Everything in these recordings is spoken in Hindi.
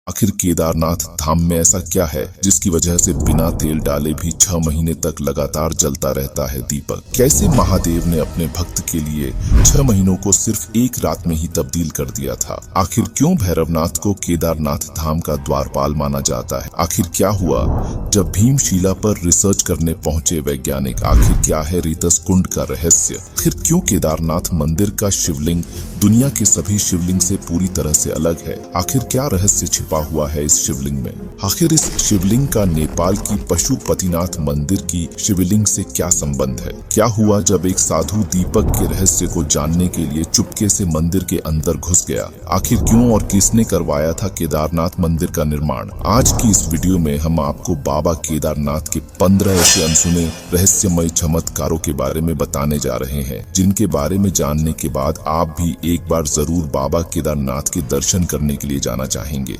आखिर केदारनाथ धाम में ऐसा क्या है जिसकी वजह से बिना तेल डाले भी 6 महीने तक लगातार जलता रहता है दीपक? कैसे महादेव ने अपने भक्त के लिए 6 महीनों को सिर्फ एक रात में ही तब्दील कर दिया था? आखिर क्यों भैरवनाथ को केदारनाथ धाम का द्वारपाल माना जाता है? आखिर क्या हुआ जब भीमशिला पर रिसर्च करने पहुंचे वैज्ञानिक? आखिर क्या है रीतस कुंड का रहस्य? आखिर क्यों केदारनाथ मंदिर का शिवलिंग दुनिया के सभी शिवलिंग से पूरी तरह से अलग है? आखिर क्या रहस्य छिपा हुआ है इस शिवलिंग में? आखिर इस शिवलिंग का नेपाल की पशुपतिनाथ मंदिर की शिवलिंग से क्या संबंध है? क्या हुआ जब एक साधु दीपक के रहस्य को जानने के लिए चुपके से मंदिर के अंदर घुस गया? आखिर क्यों और किसने करवाया था केदारनाथ मंदिर का निर्माण? आज की इस वीडियो में हम आपको बाबा केदारनाथ के 15 ऐसे अनसुने रहस्यमय चमत्कारों के बारे में बताने जा रहे हैं, जिनके बारे में जानने के बाद आप भी एक बार जरूर बाबा केदारनाथ के दर्शन करने के लिए जाना चाहेंगे।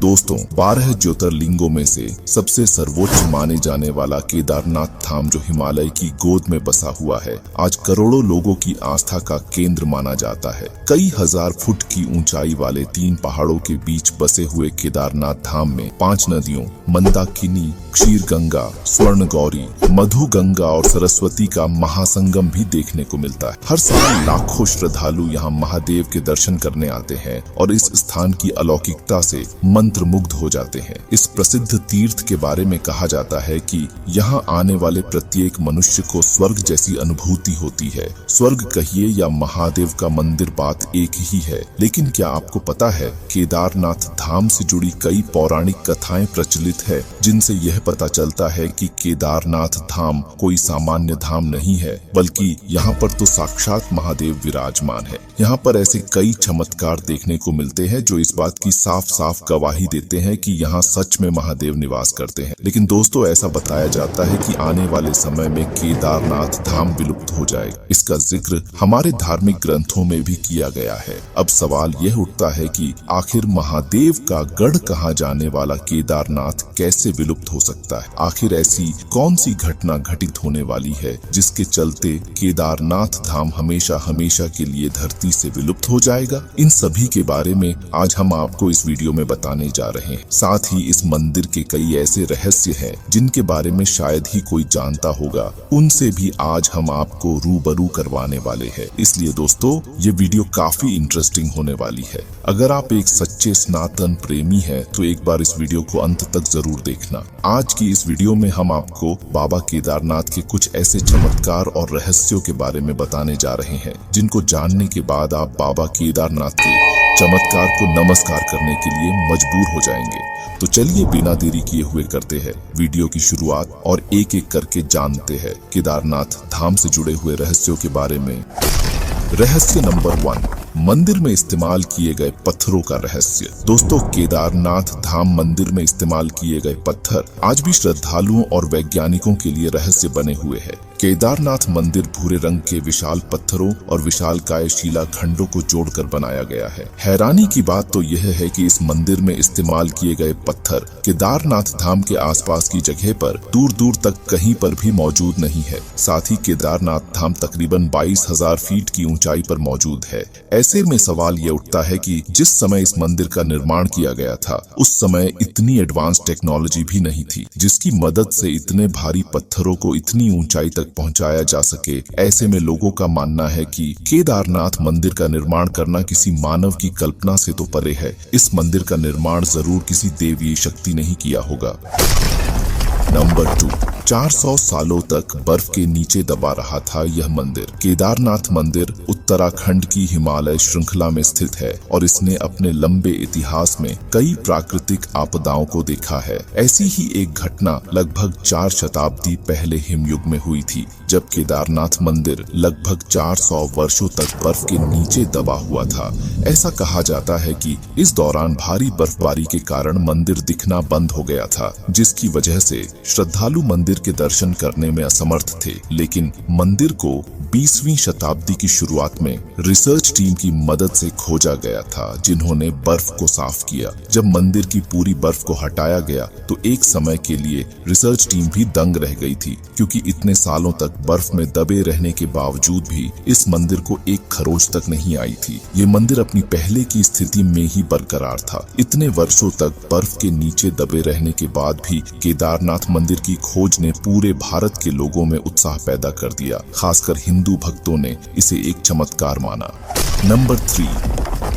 दोस्तों, 12 ज्योतिर्लिंगों में से सबसे सर्वोच्च माने जाने वाला केदारनाथ धाम जो हिमालय की गोद में बसा हुआ है, आज करोड़ों लोगों की आस्था का केंद्र माना जाता है। कई हजार फुट की ऊंचाई वाले 3 पहाड़ों के बीच बसे हुए केदारनाथ धाम में 5 नदियों मंदाकिनी, क्षीर गंगा, स्वर्ण गौरी, मधु गंगा और सरस्वती का महासंगम भी देखने को मिलता है। हर साल लाखों श्रद्धालु यहाँ महादेव के दर्शन करने आते हैं और इस स्थान की अलौकिकता से मंत्रमुग्ध हो जाते हैं। इस प्रसिद्ध तीर्थ के बारे में कहा जाता है कि यहाँ आने वाले प्रत्येक मनुष्य को स्वर्ग जैसी अनुभूति होती है। स्वर्ग कहिए या महादेव का मंदिर, बात एक ही है। लेकिन क्या आपको पता है, केदारनाथ धाम से जुड़ी कई पौराणिक कथाएं प्रचलित है, जिनसे यह पता चलता है कि केदारनाथ धाम कोई सामान्य धाम नहीं है, बल्कि यहाँ पर तो साक्षात महादेव विराजमान है। यहाँ पर ऐसे कई चमत्कार देखने को मिलते हैं जो इस बात की साफ साफ गवाही देते हैं कि यहाँ सच में महादेव निवास करते हैं। लेकिन दोस्तों, ऐसा बताया जाता है कि आने वाले समय में केदारनाथ धाम विलुप्त हो जाएगा। इसका जिक्र हमारे धार्मिक ग्रंथों में भी किया गया है। अब सवाल यह उठता है कि आखिर महादेव का गढ़ कहा जाने वाला केदारनाथ कैसे विलुप्त हो सकता है? आखिर ऐसी कौन सी घटना घटित होने वाली है जिसके चलते केदारनाथ धाम हमेशा हमेशा के लिए धरती से विलुप्त हो जाएगा? इन सभी के बारे में आज हम आपको इस वीडियो में बताने जा रहे हैं। साथ ही इस मंदिर के कई ऐसे रहस्य हैं जिनके बारे में शायद ही कोई जानता होगा, उनसे भी आज हम आपको रूबरू करवाने वाले हैं। इसलिए दोस्तों, ये वीडियो काफी इंटरेस्टिंग होने वाली है। अगर आप एक सच्चे सनातन प्रेमी हैं तो एक बार इस वीडियो को अंत तक जरूर देखना। आज की इस वीडियो में हम आपको बाबा केदारनाथ के कुछ ऐसे चमत्कार और रहस्यों के बारे में बताने जा रहे हैं, जिनको जानने के बाद आप बाबा केदारनाथ के चमत्कार को नमस्कार करने के लिए मजबूर हो जाएंगे। तो चलिए बिना देरी किए हुए करते हैं वीडियो की शुरुआत और एक एक करके जानते हैं केदारनाथ धाम से जुड़े हुए रहस्यों के बारे में। रहस्य नंबर 1, मंदिर में इस्तेमाल किए गए पत्थरों का रहस्य। दोस्तों, केदारनाथ धाम मंदिर में इस्तेमाल किए गए पत्थर आज भी श्रद्धालुओं और वैज्ञानिकों के लिए रहस्य बने हुए हैं। केदारनाथ मंदिर भूरे रंग के विशाल पत्थरों और विशालकाय शिला खंडों को जोड़कर बनाया गया है। हैरानी की बात तो यह है कि इस मंदिर में इस्तेमाल किए गए पत्थर केदारनाथ धाम के आसपास की जगह पर दूर दूर तक कहीं पर भी मौजूद नहीं है। साथ ही केदारनाथ धाम तकरीबन 22,000 फीट की ऊंचाई पर मौजूद है। ऐसे में सवाल ये उठता है कि जिस समय इस मंदिर का निर्माण किया गया था, उस समय इतनी एडवांस टेक्नोलॉजी भी नहीं थी जिसकी मदद से इतने भारी पत्थरों को इतनी ऊंचाई तक पहुंचाया जा सके। ऐसे में लोगों का मानना है कि केदारनाथ मंदिर का निर्माण करना किसी मानव की कल्पना से तो परे है। इस मंदिर का निर्माण जरूर किसी देवीय शक्ति ने ही किया होगा। नंबर 2, 400 सालों तक बर्फ के नीचे दबा रहा था यह मंदिर। केदारनाथ मंदिर उत्तराखंड की हिमालय श्रृंखला में स्थित है और इसने अपने लंबे इतिहास में कई प्राकृतिक आपदाओं को देखा है। ऐसी ही एक घटना लगभग 4 शताब्दी पहले हिमयुग में हुई थी, जब केदारनाथ मंदिर लगभग 400 वर्षों तक बर्फ के नीचे दबा हुआ था। ऐसा कहा जाता है कि इस दौरान भारी बर्फबारी के कारण मंदिर दिखना बंद हो गया था, जिसकी वजह से श्रद्धालु मंदिर के दर्शन करने में असमर्थ थे। लेकिन मंदिर को 20वीं शताब्दी की शुरुआत शुरुआत में रिसर्च टीम की मदद से खोजा गया था, जिन्होंने बर्फ को साफ किया। जब मंदिर की पूरी बर्फ को हटाया गया तो एक समय के लिए रिसर्च टीम भी दंग रह गई थी, क्योंकि इतने सालों तक बर्फ में दबे रहने के बावजूद भी इस मंदिर को एक खरोच तक नहीं आई थी। ये मंदिर अपनी पहले की स्थिति में ही बरकरार था। इतने वर्षों तक बर्फ के नीचे दबे रहने के बाद भी केदारनाथ मंदिर की खोज ने पूरे भारत के लोगों में उत्साह पैदा कर दिया। खासकर हिंदू भक्तों ने इसे एक चमत्कार माना। नंबर 3,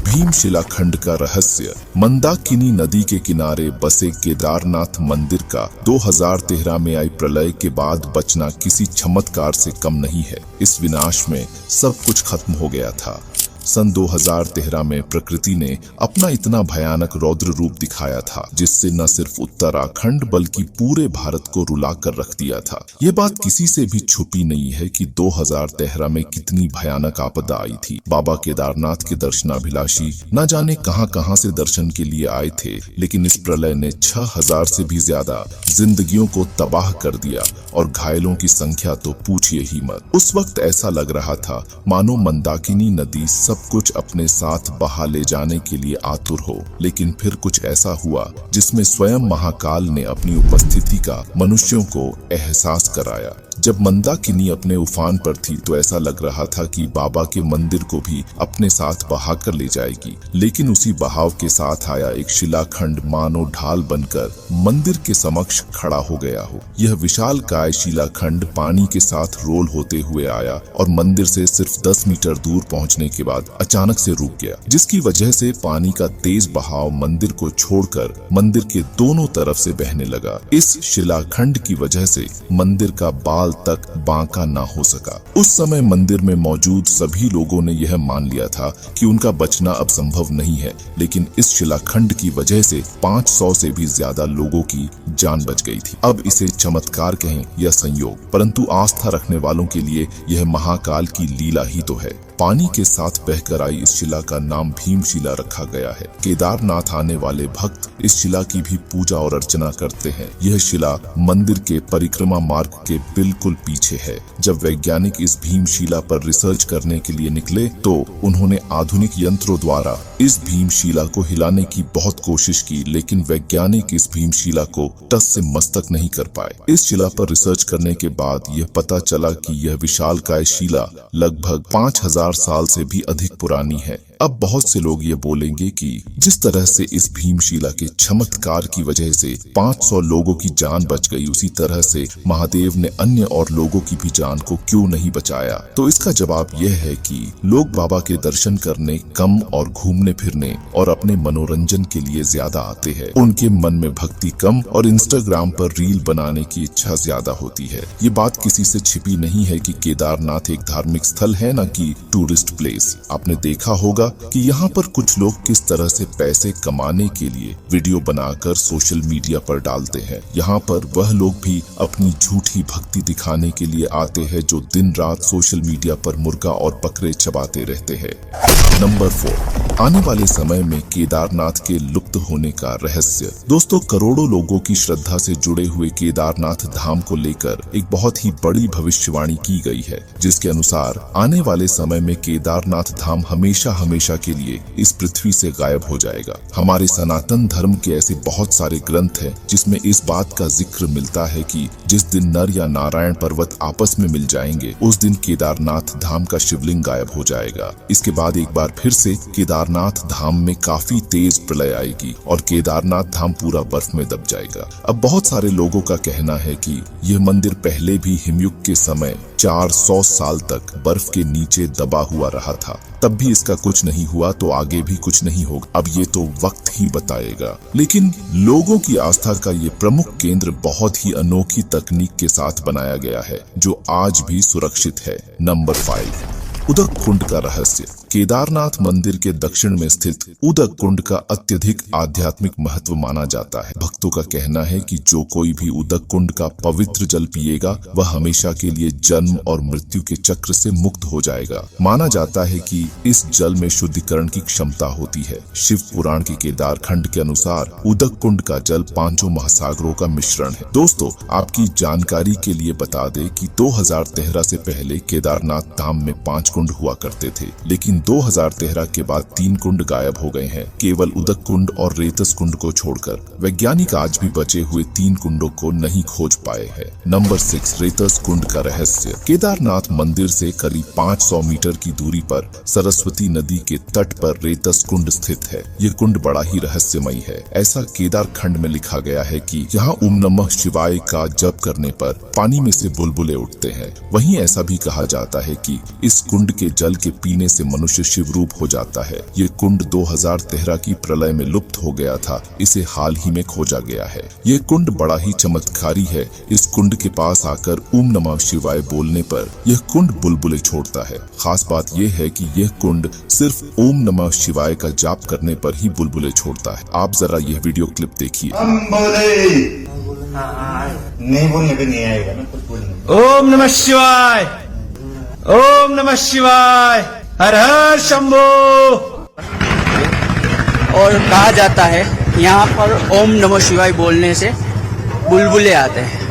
भीम शिलाखंड का रहस्य। मंदाकिनी नदी के किनारे बसे केदारनाथ मंदिर का 2013 में आई प्रलय के बाद बचना किसी चमत्कार से कम नहीं है। इस विनाश में सब कुछ खत्म हो गया था। सन 2013 में प्रकृति ने अपना इतना भयानक रौद्र रूप दिखाया था, जिससे न सिर्फ उत्तराखंड बल्कि पूरे भारत को रुला कर रख दिया था। ये बात किसी से भी छुपी नहीं है कि 2013 में कितनी भयानक आपदा आई थी। बाबा केदारनाथ के दर्शनाभिलाषी न जाने कहां से दर्शन के लिए आए थे, लेकिन इस प्रलय ने 6000 से भी ज्यादा जिंदगियों को तबाह कर दिया और घायलों की संख्या तो पूछिए ही मत। उस वक्त ऐसा लग रहा था मानो मंदाकिनी नदी सब कुछ अपने साथ बहा ले जाने के लिए आतुर हो, लेकिन फिर कुछ ऐसा हुआ जिसमें स्वयं महाकाल ने अपनी उपस्थिति का मनुष्यों को एहसास कराया। जब मंदाकिनी अपने उफान पर थी तो ऐसा लग रहा था कि बाबा के मंदिर को भी अपने साथ बहा कर ले जाएगी, लेकिन उसी बहाव के साथ आया एक शिलाखंड मानो ढाल बनकर मंदिर के समक्ष खड़ा हो गया हो। यह विशालकाय शिलाखंड पानी के साथ रोल होते हुए आया और मंदिर से सिर्फ 10 मीटर दूर पहुंचने के बाद अचानक से रुक गया, जिसकी वजह से पानी का तेज बहाव मंदिर को छोड़कर मंदिर के दोनों तरफ से बहने लगा। इस शिलाखंड की वजह से मंदिर का बाल तक बांका ना हो सका। उस समय मंदिर में मौजूद सभी लोगों ने यह मान लिया था कि उनका बचना अब संभव नहीं है, लेकिन इस शिलाखंड की वजह से 500 से भी ज्यादा लोगों की जान बच गई थी। अब इसे चमत्कार कहें या संयोग, परंतु आस्था रखने वालों के लिए यह महाकाल की लीला ही तो है। पानी के साथ बहकर आई इस शिला का नाम भीम शिला रखा गया है। केदारनाथ आने वाले भक्त इस शिला की भी पूजा और अर्चना करते हैं। यह शिला मंदिर के परिक्रमा मार्ग के बिल्कुल पीछे है। जब वैज्ञानिक इस भीम शिला पर रिसर्च करने के लिए निकले तो उन्होंने आधुनिक यंत्रों द्वारा इस भीम शिला को हिलाने की बहुत कोशिश की, लेकिन वैज्ञानिक इस भीम शिला को टस से मस्तक नहीं कर पाए। इस शिला पर रिसर्च करने के बाद यह पता चला कि यह विशालकाय शिला लगभग 5000 साल से भी अधिक पुरानी है। अब बहुत से लोग ये बोलेंगे कि जिस तरह से इस भीमशिला के चमत्कार की वजह से 500 लोगों की जान बच गई, उसी तरह से महादेव ने अन्य और लोगों की भी जान को क्यों नहीं बचाया। तो इसका जवाब यह है कि लोग बाबा के दर्शन करने कम और घूमने फिरने और अपने मनोरंजन के लिए ज्यादा आते हैं। उनके मन में भक्ति कम और इंस्टाग्राम पर रील बनाने की इच्छा ज्यादा होती है। ये बात किसी से छिपी नहीं है कि केदारनाथ एक धार्मिक स्थल है, न कि टूरिस्ट प्लेस। आपने देखा होगा कि यहाँ पर कुछ लोग किस तरह से पैसे कमाने के लिए वीडियो बनाकर सोशल मीडिया पर डालते हैं। यहाँ पर वह लोग भी अपनी झूठी भक्ति दिखाने के लिए आते हैं जो दिन रात सोशल मीडिया पर मुर्गा और बकरे चबाते रहते हैं। नंबर 4, आने वाले समय में केदारनाथ के लुप्त होने का रहस्य। दोस्तों, करोड़ों लोगों की श्रद्धा से जुड़े हुए केदारनाथ धाम को लेकर एक बहुत ही बड़ी भविष्यवाणी की गई है, जिसके अनुसार आने वाले समय में केदारनाथ धाम हमेशा के लिए इस पृथ्वी से गायब हो जाएगा। हमारे सनातन धर्म के ऐसे बहुत सारे ग्रंथ हैं जिसमें इस बात का जिक्र मिलता है कि जिस दिन नर या नारायण पर्वत आपस में मिल जाएंगे, उस दिन केदारनाथ धाम का शिवलिंग गायब हो जाएगा। इसके बाद एक बार फिर से केदारनाथ धाम में काफी तेज प्रलय आएगी और केदारनाथ धाम पूरा बर्फ में दब जाएगा। अब बहुत सारे लोगों का कहना है कि यह मंदिर पहले भी हिमयुग के समय 400 साल तक बर्फ के नीचे दबा हुआ रहा था, तब भी इसका कुछ नहीं हुआ, तो आगे भी कुछ नहीं होगा। अब ये तो वक्त ही बताएगा। लेकिन लोगों की आस्था का ये प्रमुख केंद्र बहुत ही अनोखी तकनीक के साथ बनाया गया है, जो आज भी सुरक्षित है। नंबर 5, उदक कुंड का रहस्य। केदारनाथ मंदिर के दक्षिण में स्थित उदक कुंड का अत्यधिक आध्यात्मिक महत्व माना जाता है। भक्तों का कहना है कि जो कोई भी उदक कुंड का पवित्र जल पिएगा वह हमेशा के लिए जन्म और मृत्यु के चक्र से मुक्त हो जाएगा। माना जाता है कि इस जल में शुद्धिकरण की क्षमता होती है। शिव पुराण के केदार खंड के अनुसार उदक कुंड का जल 5 महासागरों का मिश्रण है। दोस्तों, आपकी जानकारी के लिए बता दें कि 2013 से पहले केदारनाथ धाम में 5 कुंड हुआ करते थे, लेकिन 2013 के बाद 3 कुंड गायब हो गए हैं, केवल उदक कुंड और रेतस कुंड को छोड़कर। वैज्ञानिक आज भी बचे हुए 3 कुंडों को नहीं खोज पाए हैं। नंबर 6, रेतस कुंड का रहस्य। केदारनाथ मंदिर से करीब 500 मीटर की दूरी पर सरस्वती नदी के तट पर रेतस कुंड स्थित है। ये कुंड बड़ा ही रहस्यमयी है। ऐसा केदार खंड में लिखा गया है कि यहाँ ओम नमः शिवाय का जप करने पर पानी में से बुलबुले उठते हैं। वहीं ऐसा भी कहा जाता है कि इस कुंड के जल के पीने से मनुष्य शिवरूप हो जाता है। ये कुंड 2013 की प्रलय में लुप्त हो गया था, इसे हाल ही में खोजा गया है। ये कुंड बड़ा ही चमत्कारी है। इस कुंड के पास आकर ओम नमः शिवाय बोलने पर यह कुंड बुलबुले छोड़ता है। खास बात यह है कि यह कुंड सिर्फ ओम नमः शिवाय का जाप करने पर ही बुलबुले छोड़ता है। आप जरा यह वीडियो क्लिप देखिए। नहीं बोलने पे नहीं आएगा ना, कुछ बोलने। ओम नमः शिवाय, ओम नमः शिवाय, हर हर शंभो। और कहा जाता है यहाँ पर ओम नमः शिवाय बोलने से बुलबुले आते हैं,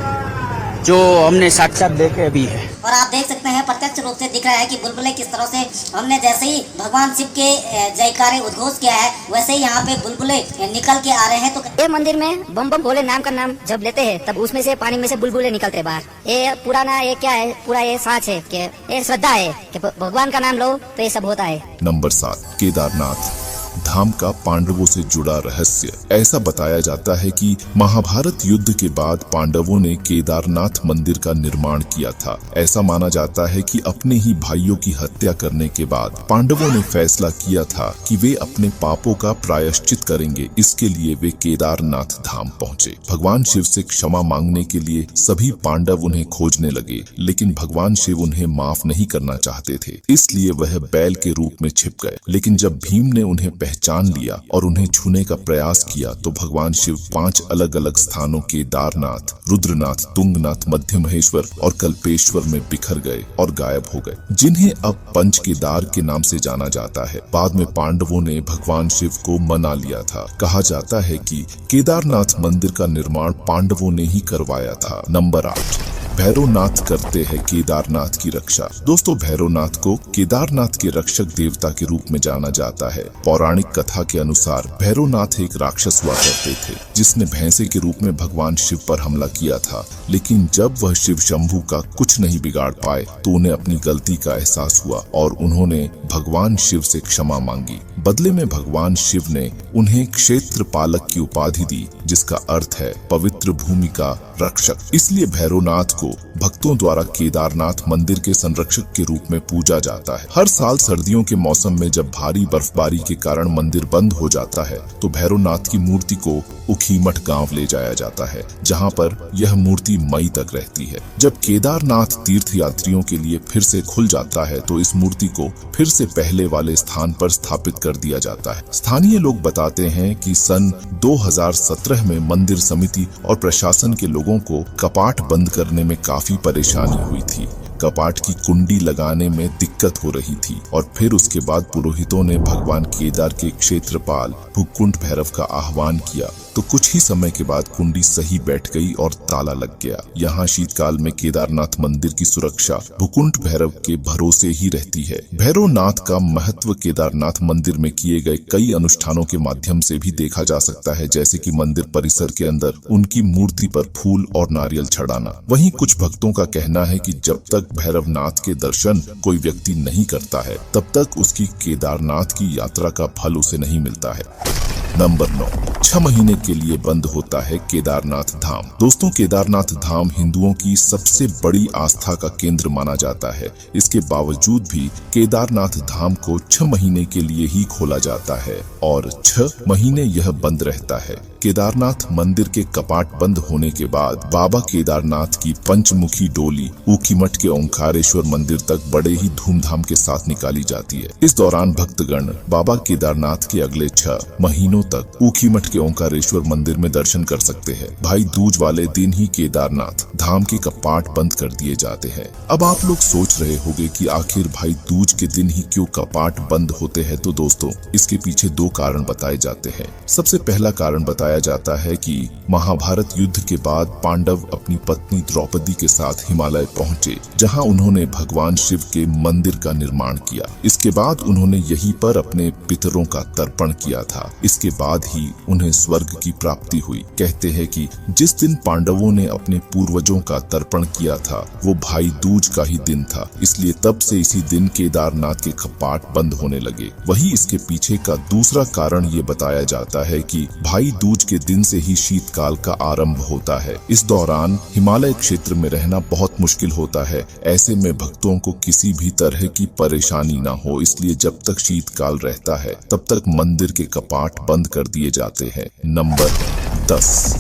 जो हमने साक्षात देखे भी है। और आप देख सकते हैं प्रत्यक्ष रूप से दिख रहा है कि बुलबुले किस तरह से हमने जैसे ही भगवान शिव के जयकारे उद्घोष किया है वैसे ही यहाँ पे बुलबुले निकल के आ रहे हैं। तो ये मंदिर में बम बम भोले नाम का नाम जब लेते हैं तब उसमें से पानी में से बुलबुले निकलते हैं बाहर। ये पुराना ये क्या है, पूरा ये साच है कि ये श्रद्धा है कि भगवान का नाम लो तो ये सब होता है। नंबर 7, केदारनाथ धाम का पांडवों से जुड़ा रहस्य। ऐसा बताया जाता है कि महाभारत युद्ध के बाद पांडवों ने केदारनाथ मंदिर का निर्माण किया था। ऐसा माना जाता है कि अपने ही भाइयों की हत्या करने के बाद पांडवों ने फैसला किया था कि वे अपने पापों का प्रायश्चित करेंगे। इसके लिए वे केदारनाथ धाम पहुँचे। भगवान शिव से क्षमा मांगने के लिए सभी पांडव उन्हें खोजने लगे, लेकिन भगवान शिव उन्हें माफ नहीं करना चाहते थे, इसलिए वह बैल के रूप में छिप गए। लेकिन जब भीम ने उन्हें पहचान लिया और उन्हें छूने का प्रयास किया तो भगवान शिव 5 अलग अलग स्थानों केदारनाथ, रुद्रनाथ, तुंगनाथ, मध्य महेश्वर और कल्पेश्वर में बिखर गए और गायब हो गए, जिन्हें अब पंच केदार के नाम से जाना जाता है। बाद में पांडवों ने भगवान शिव को मना लिया था। कहा जाता है कि केदारनाथ मंदिर का निर्माण पांडवों ने ही करवाया था। नंबर 8, भैरवनाथ करते हैं केदारनाथ की रक्षा। दोस्तों, भैरवनाथ को केदारनाथ के रक्षक देवता के रूप में जाना जाता है। पौराणिक कथा के अनुसार भैरवनाथ एक राक्षस हुआ करते थे जिसने भैंसे के रूप में भगवान शिव पर हमला किया था, लेकिन जब वह शिव शंभू का कुछ नहीं बिगाड़ पाए तो उन्हें अपनी गलती का एहसास हुआ और उन्होंने भगवान शिव से क्षमा मांगी। बदले में भगवान शिव ने उन्हें क्षेत्र पालक की उपाधि दी, जिसका अर्थ है पवित्र भूमि का रक्षक। इसलिए भैरवनाथ को भक्तों द्वारा केदारनाथ मंदिर के संरक्षक के रूप में पूजा जाता है। हर साल सर्दियों के मौसम में जब भारी बर्फबारी के कारण मंदिर बंद हो जाता है तो भैरवनाथ की मूर्ति को उखीमठ गांव ले जाया जाता है, जहां पर यह मूर्ति मई तक रहती है। जब केदारनाथ तीर्थ यात्रियों के लिए फिर से खुल जाता है तो इस मूर्ति को फिर से पहले वाले स्थान पर स्थापित कर दिया जाता है। स्थानीय लोग बताते हैं कि सन 2017 में मंदिर समिति और प्रशासन के लोगों को कपाट बंद करने में काफी परेशानी हुई थी। कपाट की कुंडी लगाने में दिक्कत हो रही थी और फिर उसके बाद पुरोहितों ने भगवान केदार के क्षेत्रपाल भूकुंड भैरव का आह्वान किया तो कुछ ही समय के बाद कुंडी सही बैठ गई और ताला लग गया। यहाँ शीतकाल में केदारनाथ मंदिर की सुरक्षा भूकुंड भैरव के भरोसे ही रहती है। भैरवनाथ का महत्व केदारनाथ मंदिर में किए गए कई अनुष्ठानों के माध्यम से भी देखा जा सकता है, जैसे कि मंदिर परिसर के अंदर उनकी मूर्ति पर फूल और नारियल चढ़ाना। वहीं कुछ भक्तों का कहना है कि जब तक भैरवनाथ के दर्शन कोई व्यक्ति नहीं करता है तब तक उसकी केदारनाथ की यात्रा का फल उसे नहीं मिलता है। नंबर 9, 6 महीने के लिए बंद होता है केदारनाथ धाम। दोस्तों, केदारनाथ धाम हिंदुओं की सबसे बड़ी आस्था का केंद्र माना जाता है। इसके बावजूद भी केदारनाथ धाम को 6 महीने के लिए ही खोला जाता है और 6 महीने यह बंद रहता है। केदारनाथ मंदिर के कपाट बंद होने के बाद बाबा केदारनाथ की पंचमुखी डोली ऊखीमठ के ओंकारेश्वर मंदिर तक बड़े ही धूमधाम के साथ निकाली जाती है। इस दौरान भक्तगण बाबा केदारनाथ के अगले 6 महीनों तक ऊखीमठ के ओंकारेश्वर मंदिर में दर्शन कर सकते हैं। भाई दूज वाले दिन ही केदारनाथ धाम के कपाट बंद कर दिए जाते हैं। अब आप लोग सोच रहे होंगे कि आखिर भाई दूज के दिन ही क्यों कपाट बंद होते हैं। तो दोस्तों, इसके पीछे 2 कारण बताए जाते हैं। सबसे पहला कारण बताया जाता है कि महाभारत युद्ध के बाद पांडव अपनी पत्नी द्रौपदी के साथ हिमालय पहुंचे, जहां उन्होंने भगवान शिव के मंदिर का निर्माण किया। इसके बाद उन्होंने यहीं पर अपने पितरों का तर्पण किया था। इसके बाद ही उन्हें स्वर्ग की प्राप्ति हुई। कहते हैं कि जिस दिन पांडवों ने अपने पूर्वजों का तर्पण किया था वो भाई दूज का ही दिन था, इसलिए तब से इसी दिन केदारनाथ के कपाट बंद होने लगे। वही इसके पीछे का दूसरा कारण ये बताया जाता है कि भाई दूज के दिन से ही शीतकाल का आरंभ होता है। इस दौरान हिमालय क्षेत्र में रहना बहुत मुश्किल होता है। ऐसे में भक्तों को किसी भी तरह की परेशानी ना हो, इसलिए जब तक शीतकाल रहता है तब तक मंदिर के कपाट बंद कर दिए जाते हैं। नंबर 10,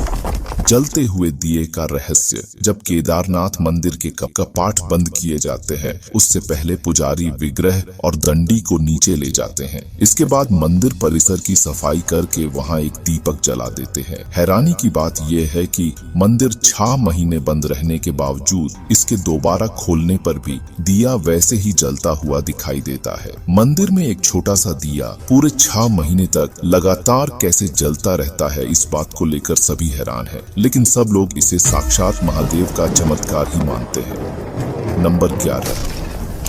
जलते हुए दिए का रहस्य। जब केदारनाथ मंदिर के कपाट बंद किए जाते हैं, उससे पहले पुजारी विग्रह और दंडी को नीचे ले जाते हैं। इसके बाद मंदिर परिसर की सफाई करके वहां एक दीपक जला देते हैं। हैरानी की बात यह है कि मंदिर 6 महीने बंद रहने के बावजूद इसके दोबारा खोलने पर भी दिया वैसे ही जलता हुआ दिखाई देता है। मंदिर में एक छोटा सा दिया पूरे 6 महीने तक लगातार कैसे जलता रहता है, इस बात को लेकर सभी हैरान है, लेकिन सब लोग इसे साक्षात महादेव का चमत्कार ही मानते हैं। नंबर 11,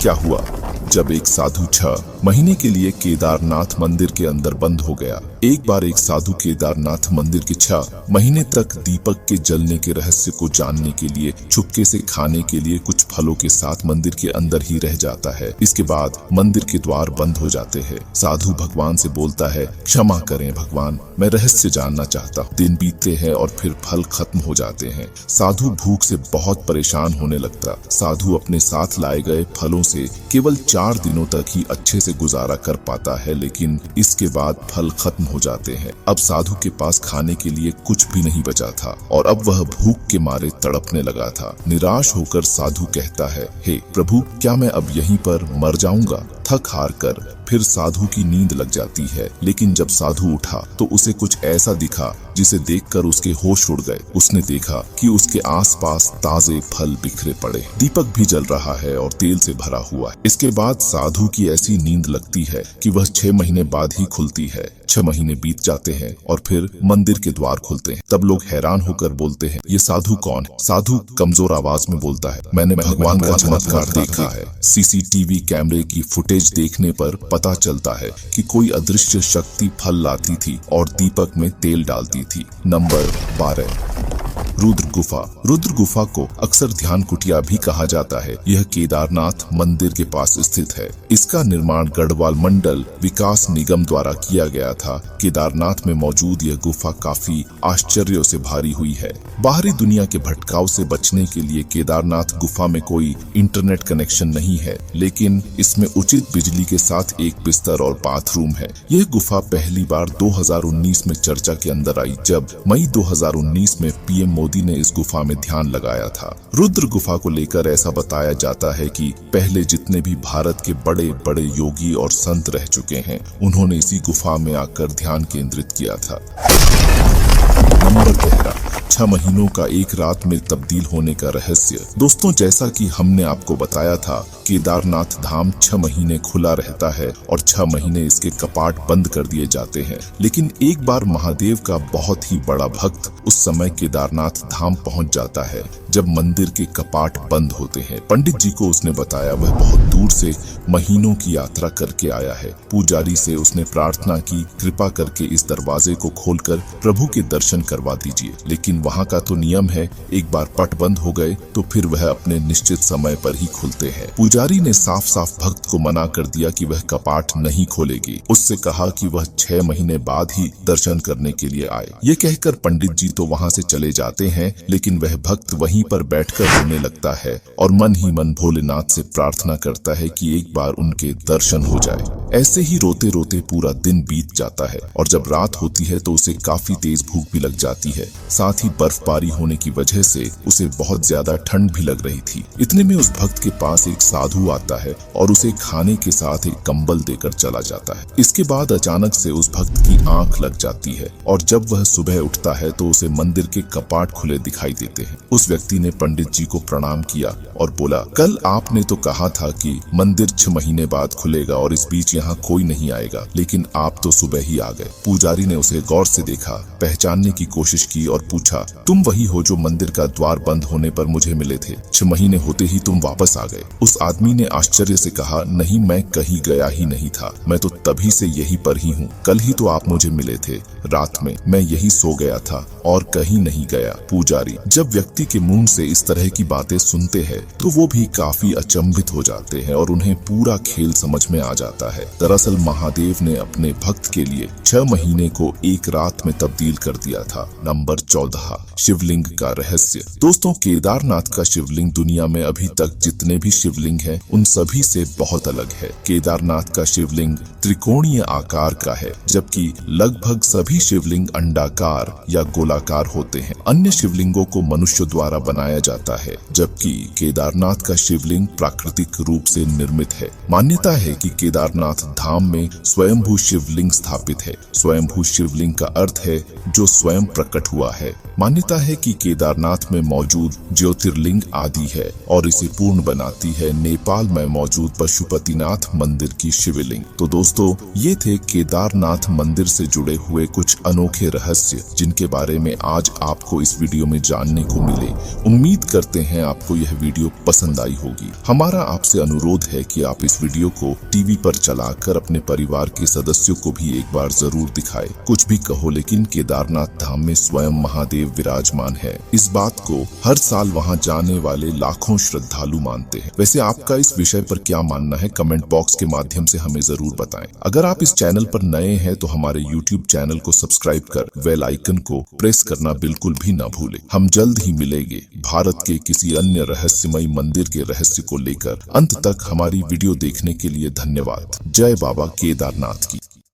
क्या हुआ जब एक साधु 6 महीने के लिए केदारनाथ मंदिर के अंदर बंद हो गया। एक बार एक साधु केदारनाथ मंदिर के 6 महीने तक दीपक के जलने के रहस्य को जानने के लिए चुपके से खाने के लिए कुछ फलों के साथ मंदिर के अंदर ही रह जाता है। इसके बाद मंदिर के द्वार बंद हो जाते हैं। साधु भगवान से बोलता है, क्षमा करें भगवान, मैं रहस्य जानना चाहता हूँ। दिन बीतते हैं और फिर फल खत्म हो जाते हैं। साधु भूख से बहुत परेशान होने लगता। साधु अपने साथ लाए गए फलों से केवल 4 दिनों तक ही अच्छे से गुजारा कर पाता है, लेकिन इसके बाद फल खत्म हो जाते हैं। अब साधु के पास खाने के लिए कुछ भी नहीं बचा था और अब वह भूख के मारे तड़पने लगा था। निराश होकर साधु कहता है, हे प्रभु, क्या मैं अब यहीं पर मर जाऊंगा? थक हार कर फिर साधु की नींद लग जाती है, लेकिन जब साधु उठा तो उसे कुछ ऐसा दिखा जिसे देखकर उसके होश उड़ गए। उसने देखा कि उसके आसपास ताजे फल बिखरे पड़े, दीपक भी जल रहा है और तेल से भरा हुआ है। इसके बाद साधु की ऐसी नींद लगती है कि वह 6 महीने बाद ही खुलती है। 6 महीने बीत जाते हैं और फिर मंदिर के द्वार खुलते हैं। तब लोग हैरान होकर बोलते हैं, ये साधु कौन है? साधु कमजोर आवाज में बोलता है, मैंने भगवान का चमत्कार देखा है। सीसीटीवी कैमरे की फुटेज देखने पर पता चलता है कि कोई अदृश्य शक्ति फल लाती थी और दीपक में तेल डालती थी। नंबर 12, रुद्र गुफा। रुद्र गुफा को अक्सर ध्यान कुटिया भी कहा जाता है। यह केदारनाथ मंदिर के पास स्थित है। इसका निर्माण गढ़वाल मंडल विकास निगम द्वारा किया गया था। केदारनाथ में मौजूद यह गुफा काफी आश्चर्यों से भरी हुई है। बाहरी दुनिया के भटकाव से बचने के लिए केदारनाथ गुफा में कोई इंटरनेट कनेक्शन नहीं है, लेकिन इसमें उचित बिजली के साथ एक बिस्तर और बाथरूम है। यह गुफा पहली बार 2019 में चर्चा के अंदर आई, जब मई 2019 में पीएम मोदी ने इस गुफा में ध्यान लगाया था। रुद्र गुफा को लेकर ऐसा बताया जाता है कि पहले जितने भी भारत के बड़े बड़े योगी और संत रह चुके हैं, उन्होंने इसी गुफा में आकर ध्यान केंद्रित किया था। नंबर 13, 6 महीनों का एक रात में तब्दील होने का रहस्य। दोस्तों, जैसा कि हमने आपको बताया था, केदारनाथ धाम 6 महीने खुला रहता है और 6 महीने इसके कपाट बंद कर दिए जाते हैं। लेकिन एक बार महादेव का बहुत ही बड़ा भक्त उस समय केदारनाथ धाम पहुंच जाता है जब मंदिर के कपाट बंद होते हैं। पंडित जी को उसने बताया वह बहुत दूर से महीनों की यात्रा करके आया है। पुजारी से उसने प्रार्थना की, कृपा करके इस दरवाजे को खोलकर प्रभु के दर्शन करवा दीजिए। लेकिन वहाँ का तो नियम है, एक बार पट बंद हो गए तो फिर वह अपने निश्चित समय पर ही खुलते हैं। पुजारी ने साफ साफ भक्त को मना कर दिया कि वह कपाट नहीं खोलेगी। उससे कहा कि वह 6 महीने बाद ही दर्शन करने के लिए आए। ये कहकर पंडित जी तो वहाँ से चले जाते हैं, लेकिन वह भक्त वहीं पर बैठकर रोने लगता है और मन ही मन भोलेनाथ से प्रार्थना करता है कि एक बार उनके दर्शन हो जाए। ऐसे ही रोते रोते पूरा दिन बीत जाता है और जब रात होती है तो उसे काफी तेज भूख भी लग जाती है। साथ ही बर्फबारी होने की वजह से उसे बहुत ज्यादा ठंड भी लग रही थी। इतने में उस भक्त के पास एक साधु आता है और उसे खाने के साथ एक कंबल देकर चला जाता है। इसके बाद अचानक से उस भक्त की आंख लग जाती है और जब वह सुबह उठता है तो उसे मंदिर के कपाट खुले दिखाई देते हैं। उस व्यक्ति ने पंडित जी को प्रणाम किया और बोला, कल आपने तो कहा था कि मंदिर 6 महीने बाद खुलेगा और इस बीच यहाँ कोई नहीं आएगा, लेकिन आप तो सुबह ही आ गए। पुजारी ने उसे गौर से देखा, पहचानने की कोशिश की और पूछा, तुम वही हो जो मंदिर का द्वार बंद होने पर मुझे मिले थे? 6 महीने होते ही तुम वापस आ गए। उस आदमी ने आश्चर्य से कहा, नहीं, मैं कहीं गया ही नहीं था, मैं तो तभी से यही पर ही हूँ। कल ही तो आप मुझे मिले थे, रात में मैं यही सो गया था और कहीं नहीं गया। पुजारी जब व्यक्ति के मुंह से इस तरह की बातें सुनते हैं तो वो भी काफी अचंभित हो जाते हैं और उन्हें पूरा खेल समझ में आ जाता है। दरअसल महादेव ने अपने भक्त के लिए 6 महीने को एक रात में तब्दील कर दिया था। नंबर 14, शिवलिंग का रहस्य। दोस्तों, केदारनाथ का शिवलिंग दुनिया में अभी तक जितने भी शिवलिंग हैं उन सभी से बहुत अलग है। केदारनाथ का शिवलिंग त्रिकोणीय आकार का है, जबकि लगभग सभी शिवलिंग अंडाकार या गोलाकार होते हैं। अन्य शिवलिंगों को मनुष्य द्वारा बनाया जाता है, जबकि केदारनाथ का शिवलिंग प्राकृतिक रूप से निर्मित है। मान्यता है कि केदारनाथ धाम में स्वयंभू शिवलिंग स्थापित है। स्वयंभू शिवलिंग का अर्थ है जो स्वयं प्रकट हुआ है। मान्यता है कि केदारनाथ में मौजूद ज्योतिर्लिंग आदि है और इसे पूर्ण बनाती है नेपाल में मौजूद पशुपतिनाथ मंदिर की शिवलिंग। तो दोस्तों, ये थे केदारनाथ मंदिर से जुड़े हुए कुछ अनोखे रहस्य जिनके बारे में आज आपको इस वीडियो में जानने को मिले। उम्मीद करते हैं आपको यह वीडियो पसंद आई होगी। हमारा आपसे अनुरोध है कि आप इस वीडियो को टीवी पर चलाकर अपने परिवार के सदस्यों को भी एक बार जरूर दिखाएं। कुछ भी कहो, लेकिन केदारनाथ धाम में स्वयं महादेव विराजमान है। इस बात को हर साल वहां जाने वाले लाखों श्रद्धालु मानते हैं। वैसे आपका इस विषय पर क्या मानना है, कमेंट बॉक्स के माध्यम से हमें जरूर बताएं। अगर आप इस चैनल पर नए हैं तो हमारे YouTube चैनल को सब्सक्राइब कर बेल आइकन को प्रेस करना बिल्कुल भी न भूलें। हम जल्द ही मिलेंगे भारत के किसी अन्य रहस्यमय मंदिर के रहस्य को लेकर। अंत तक हमारी वीडियो देखने के लिए धन्यवाद। जय बाबा केदारनाथ की।